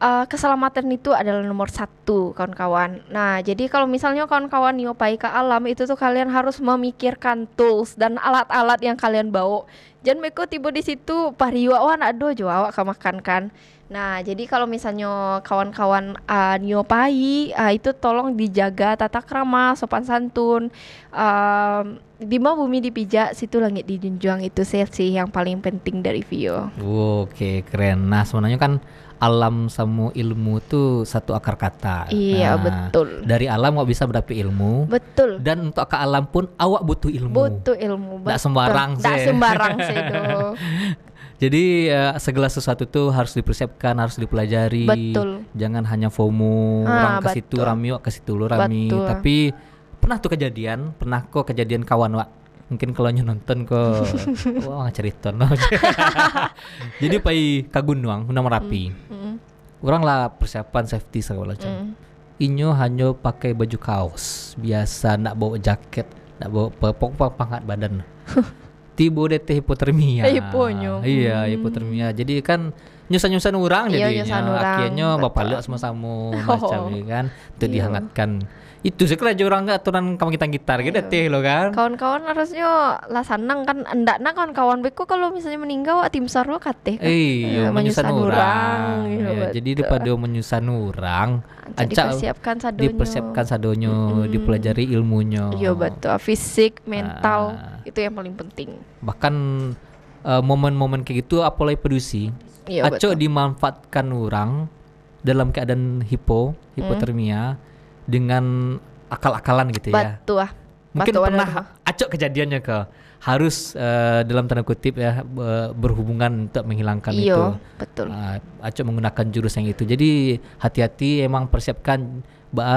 keselamatan itu adalah nomor 1 kawan-kawan. Nah jadi kalau misalnya kawan-kawan niopai ke alam itu tuh kalian harus memikirkan tools dan alat-alat yang kalian bawa. Jangan mereka tiba di situ pariwa wan ado jo awak makan kan. Nah, jadi kalau misalnya kawan-kawan nyopai itu tolong dijaga tata krama, sopan santun. Di mana bumi dipijak, situ langit dijunjung, itu sih yang paling penting dari Vio. Oke, keren. Nah, sebenarnya kan alam sama ilmu tuh satu akar kata. Iya, nah, betul. Dari alam awak bisa mendapat ilmu. Betul. Dan untuk ke alam pun awak butuh ilmu. Butuh ilmu. Nggak sembarang sih. Nggak sembarang sih do. Jadi segala sesuatu tuh harus dipersiapkan, harus dipelajari. Betul. Jangan hanya FOMO, orang ke situ betul. rami, wak ke situ lu rami. Betul. Tapi pernah kok kejadian kawan wak. Mungkin kalau nonton kok wah cerita no. Jadi pai ke gunung Merapi. Orang lah persiapan safety segala macam. Inyo hanya pakai baju kaos biasa, ndak bawa jaket, ndak bawa pokok pangkat badan. Tibo DT hipotermia. Iya, hipotermia. Jadi kan nyusan-nyusan orang jadinya. Akhirnya bapak lihat sama-sama macam ini kan. Itu dihangatkan. Itu sekelah orang nggak aturan kamu kita gitar gitu teh lo kan. Kawan-kawan harusnya lah senang kan, endakna kawan-kawan beko kalau misalnya meninggal tim sar lo kateh kan. Iya, menyusan orang. Iya, jadi daripada menyusan orang, dipersiapkan sadonyo, dipelajari ilmunya. Iya betul, fisik, mental itu yang paling penting. Bahkan momen-momen kayak gitu apalagi produksi, acok dimanfaatkan orang dalam keadaan hipotermia. Dengan akal-akalan gitu ya. Betul. Mungkin pernah acok kejadiannya harus dalam tanda kutip ya berhubungan untuk menghilangkan itu. Betul. Acok menggunakan jurus yang itu. Jadi hati-hati emang persiapkan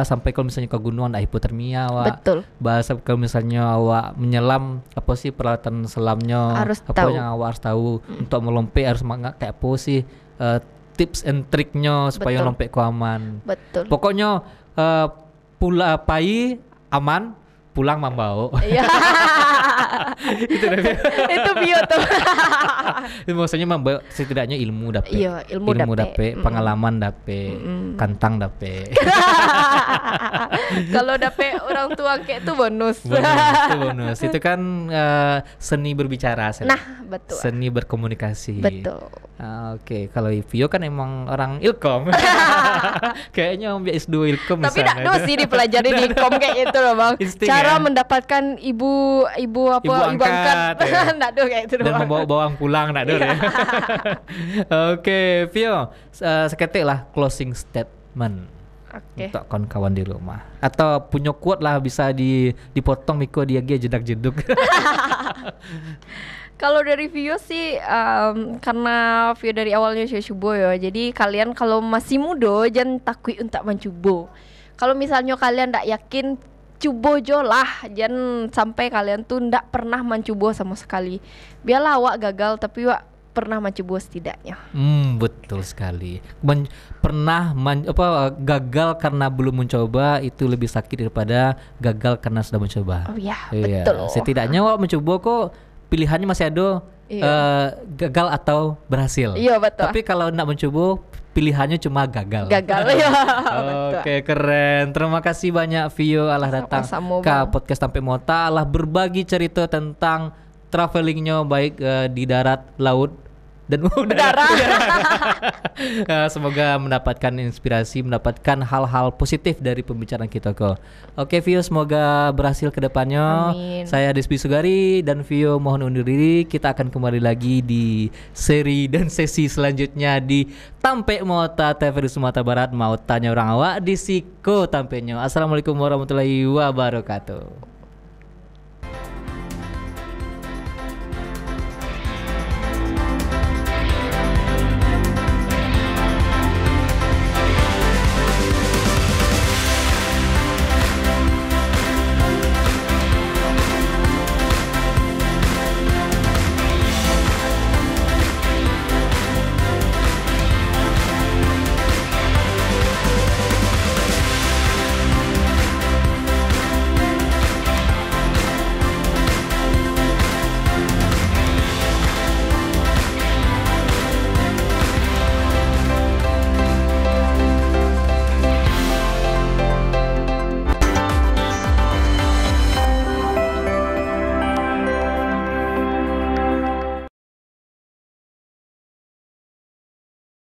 sampai kalau misalnya ke gunung ada hipotermia awak. Betul. Bahasa kalau misalnya awak menyelam apa sih peralatan selamnya, harus apa yang awak harus tahu untuk melompat harus kayak apa sih tips and triknya supaya lompat ku aman. Betul. Pokoknya pula pai aman pulang membawa. Iya. Itu bio tuh. Maksudnya membawa setidaknya ilmu dapat. Iya, ilmu dapat, pengalaman dapat, kantang dapat. Kalau dapat orang tua kayak itu bonus. bonus. Itu kan seni berbicara. Nah, betul. Seni berkomunikasi. Betul. Oke, kalau Vio kan emang orang ilkom. Kayaknya ambil S2 ilkom. Tapi enggak dosi dipelajari di ilkom kayak itu loh, Bang. Cara mendapatkan ibu angkat. Enggak do kayak itu. Dan membawa bawang pulang enggak do ya. Oke, Vio, seketik lah closing statement. Untuk kawan-kawan di rumah. Atau punya quote lah bisa dipotong Miko dia jedak-jeduk. Kalau dari Vio sih karena Vio dari awalnya coba ya. Jadi kalian kalau masih muda jangan takut untuk mencoba. Kalau misalnya kalian ndak yakin, coba jo lah. Jangan sampai kalian tuh ndak pernah mencoba sama sekali. Biarlah awak gagal tapi awak pernah mencoba setidaknya. Betul sekali. Gagal karena belum mencoba itu lebih sakit daripada gagal karena sudah mencoba. Oh iya, betul. Setidaknya awak mencoba kok pilihannya masih ada. Gagal atau berhasil. Iya betul. Tapi kalau nak mencoba pilihannya cuma gagal. Gagal ya. Oke, keren. Terima kasih banyak Vio Allah datang ke podcast Tampe Mota, Allah berbagi cerita tentang travelingnya baik di darat, laut dan udara. Semoga mendapatkan inspirasi, mendapatkan hal-hal positif dari pembicaraan kita kok. Oke Vio, semoga berhasil ke depannya. Amin. Saya Despi Sugari dan Vio mohon undur diri. Kita akan kembali lagi di seri dan sesi selanjutnya di Tampe Mota TVRI Sumatera Barat. Mau tanya orang awak di Siko Tampenya. Assalamualaikum warahmatullahi wabarakatuh.